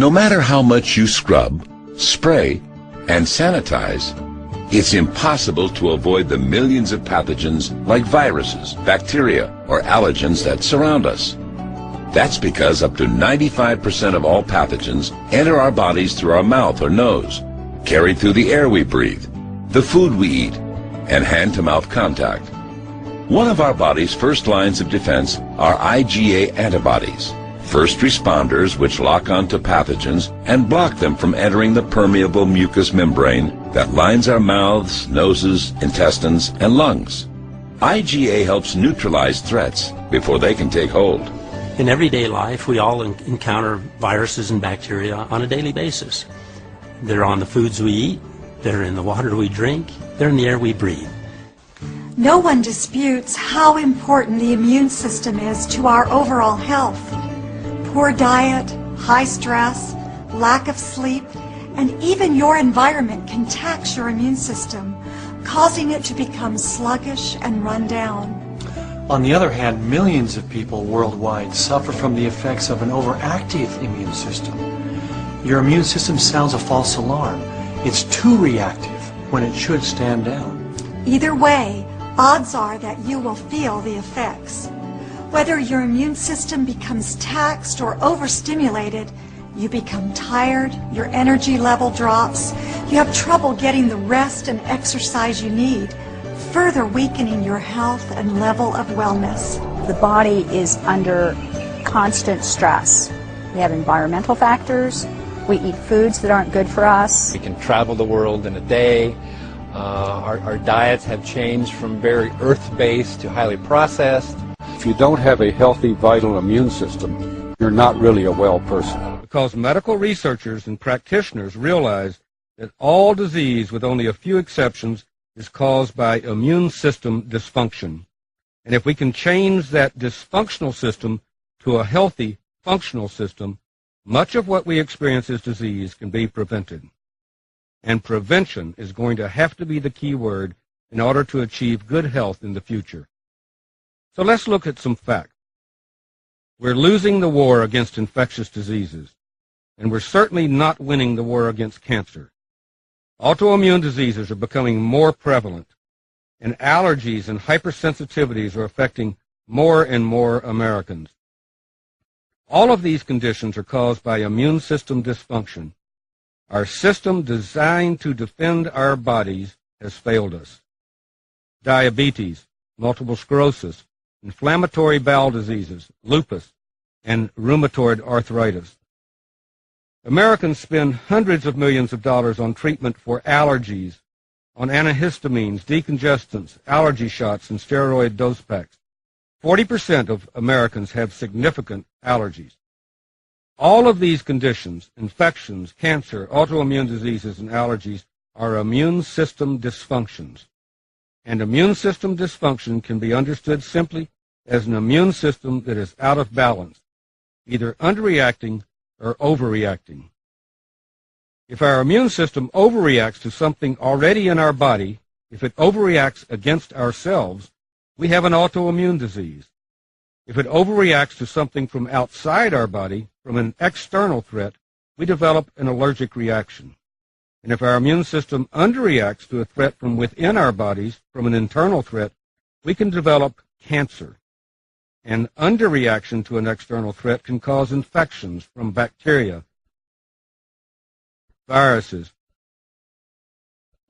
No matter how much you scrub, spray, and sanitize, it's impossible to avoid the millions of pathogens like viruses, bacteria, or allergens that surround us. That's because up to 95% of all pathogens enter our bodies through our mouth or nose, carried through the air we breathe, the food we eat, and hand-to-mouth contact. One of our body's first lines of defense are IgA antibodies, first responders which lock onto pathogens and block them from entering the permeable mucous membrane that lines our mouths, noses, intestines, and lungs. IgA helps neutralize threats before they can take hold. In everyday life, we all encounter viruses and bacteria on a daily basis. They're on the foods we eat, they're in the water we drink, they're in the air we breathe. No one disputes how important the immune system is to our overall health. Poor diet, high stress, lack of sleep, and even your environment can tax your immune system, causing it to become sluggish and run down. On the other hand, millions of people worldwide suffer from the effects of an overactive immune system. Your immune system sounds a false alarm. It's too reactive when it should stand down. Either way, odds are that you will feel the effects. Whether your immune system becomes taxed or overstimulated, you become tired, your energy level drops, you have trouble getting the rest and exercise you need, further weakening your health and level of wellness. The body is under constant stress. We have environmental factors. We eat foods that aren't good for us. We can travel the world in a day. Our diets have changed from very earth-based to highly processed. If you don't have a healthy, vital immune system, you're not really a well person. Because medical researchers and practitioners realize that all disease, with only a few exceptions, is caused by immune system dysfunction. And if we can change that dysfunctional system to a healthy, functional system, much of what we experience as disease can be prevented. And prevention is going to have to be the key word in order to achieve good health in the future. So let's look at some facts. We're losing the war against infectious diseases, and we're certainly not winning the war against cancer. Autoimmune diseases are becoming more prevalent, and allergies and hypersensitivities are affecting more and more Americans. All of these conditions are caused by immune system dysfunction. Our system designed to defend our bodies has failed us. Diabetes, multiple sclerosis, inflammatory bowel diseases, lupus, and rheumatoid arthritis. Americans spend hundreds of millions of dollars on treatment for allergies, on antihistamines, decongestants, allergy shots, and steroid dose packs. 40% of Americans have significant allergies. All of these conditions, infections, cancer, autoimmune diseases, and allergies, are immune system dysfunctions. And immune system dysfunction can be understood simply as an immune system that is out of balance, either underreacting or overreacting. If our immune system overreacts to something already in our body, if it overreacts against ourselves, we have an autoimmune disease. If it overreacts to something from outside our body, from an external threat, we develop an allergic reaction. And if our immune system underreacts to a threat from within our bodies, from an internal threat, we can develop cancer. An underreaction to an external threat can cause infections from bacteria, viruses,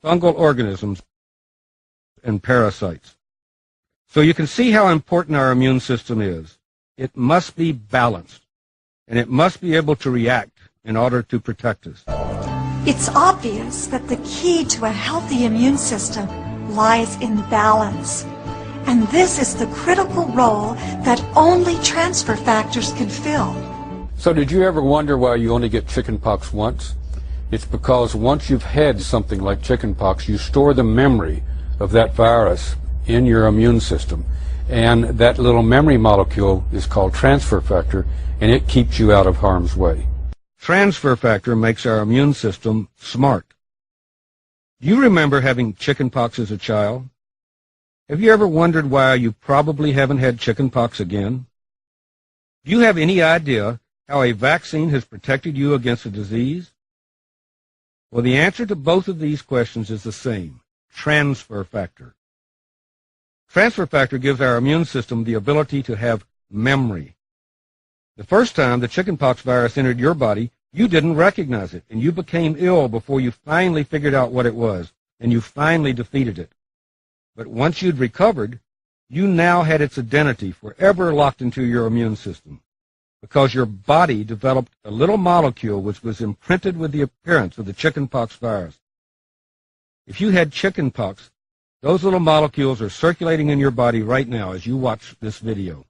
fungal organisms, and parasites. So you can see how important our immune system is. It must be balanced, and it must be able to react in order to protect us. It's obvious that the key to a healthy immune system lies in balance. And this is the critical role that only transfer factors can fill. So did you ever wonder why you only get chickenpox once? It's because once you've had something like chickenpox, you store the memory of that virus in your immune system. And that little memory molecule is called transfer factor, and it keeps you out of harm's way. Transfer factor makes our immune system smart. Do you remember having chickenpox as a child? Have you ever wondered why you probably haven't had chickenpox again? Do you have any idea how a vaccine has protected you against a disease? Well, the answer to both of these questions is the same: transfer factor. Transfer factor gives our immune system the ability to have memory. The first time the chickenpox virus entered your body, you didn't recognize it, and you became ill before you finally figured out what it was, and you finally defeated it. But once you'd recovered, you now had its identity forever locked into your immune system, because your body developed a little molecule which was imprinted with the appearance of the chickenpox virus. If you had chickenpox, those little molecules are circulating in your body right now as you watch this video.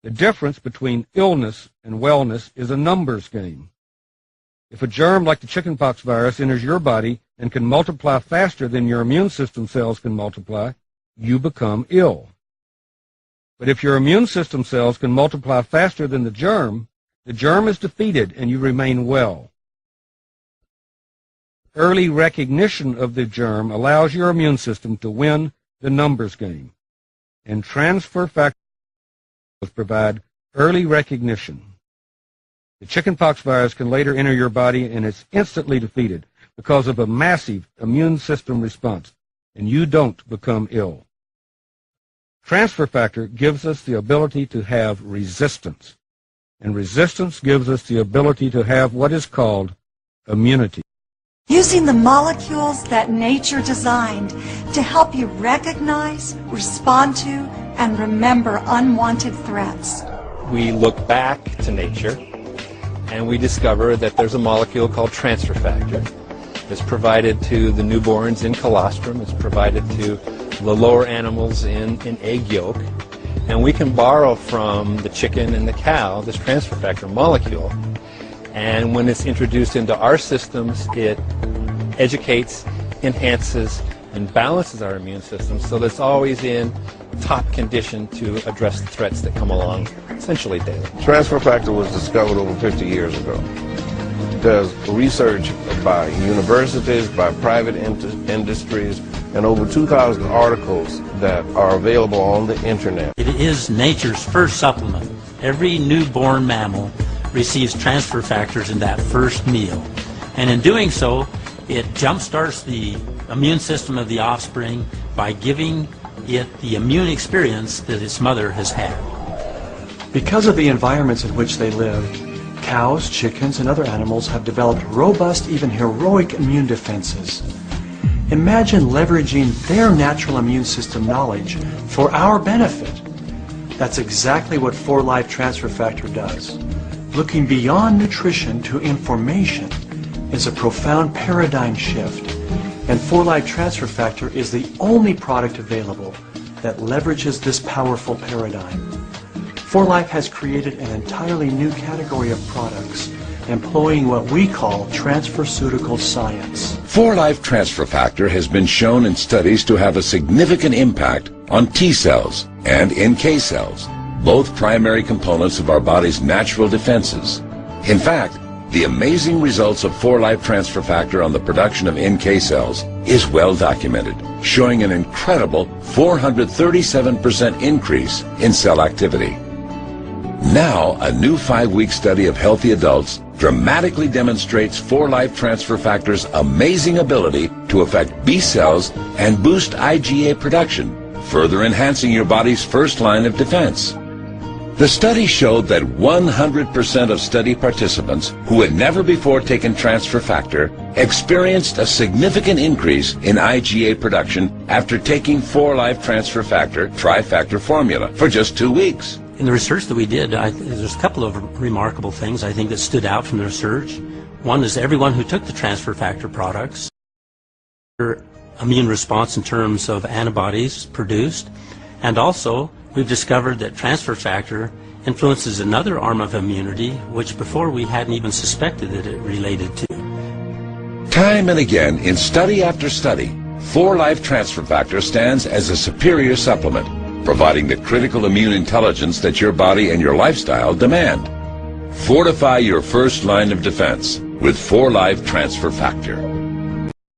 The difference between illness and wellness is a numbers game. If a germ like the chickenpox virus enters your body and can multiply faster than your immune system cells can multiply, you become ill. But if your immune system cells can multiply faster than the germ is defeated and you remain well. Early recognition of the germ allows your immune system to win the numbers game, and transfer factors provide early recognition. The chickenpox virus can later enter your body and it's instantly defeated because of a massive immune system response, and you don't become ill. Transfer factor gives us the ability to have resistance, and resistance gives us the ability to have what is called immunity. Using the molecules that nature designed to help you recognize, respond to, and remember unwanted threats. We look back to nature and we discover that there's a molecule called transfer factor. It's provided to the newborns in colostrum. It's provided to the lower animals in egg yolk. And we can borrow from the chicken and the cow this transfer factor molecule. And when it's introduced into our systems, it educates, enhances, and balances our immune system so that it's always in top condition to address the threats that come along essentially daily. Transfer factor was discovered over 50 years ago. There's research by universities, by private industries, and over 2,000 articles that are available on the internet. It is nature's first supplement. Every newborn mammal receives transfer factors in that first meal. And in doing so, it jumpstarts the immune system of the offspring by giving it the immune experience that its mother has had. Because of the environments in which they live, cows, chickens, and other animals have developed robust, even heroic immune defenses. Imagine leveraging their natural immune system knowledge for our benefit. That's exactly what 4Life Transfer Factor does. Looking beyond nutrition to information is a profound paradigm shift, and 4Life Transfer Factor is the only product available that leverages this powerful paradigm. 4Life has created an entirely new category of products employing what we call transferceutical science. 4Life Transfer Factor has been shown in studies to have a significant impact on T cells and NK cells, both primary components of our body's natural defenses. In fact, the amazing results of 4Life Transfer Factor on the production of NK cells is well documented, showing an incredible 437% increase in cell activity. Now, a new 5-week study of healthy adults dramatically demonstrates 4Life Transfer Factor's amazing ability to affect B cells and boost IgA production, further enhancing your body's first line of defense. The study showed that 100% of study participants who had never before taken transfer factor experienced a significant increase in IgA production after taking 4Life Transfer Factor Trifactor formula for just 2 weeks. In the research that we did, there's a couple of remarkable things I think that stood out from the research. One is everyone who took the transfer factor products, their immune response in terms of antibodies produced, and also we've discovered that transfer factor influences another arm of immunity, which before we hadn't even suspected that it related to. Time and again, in study after study, 4Life Transfer Factor stands as a superior supplement, providing the critical immune intelligence that your body and your lifestyle demand. Fortify your first line of defense with 4Life Transfer Factor.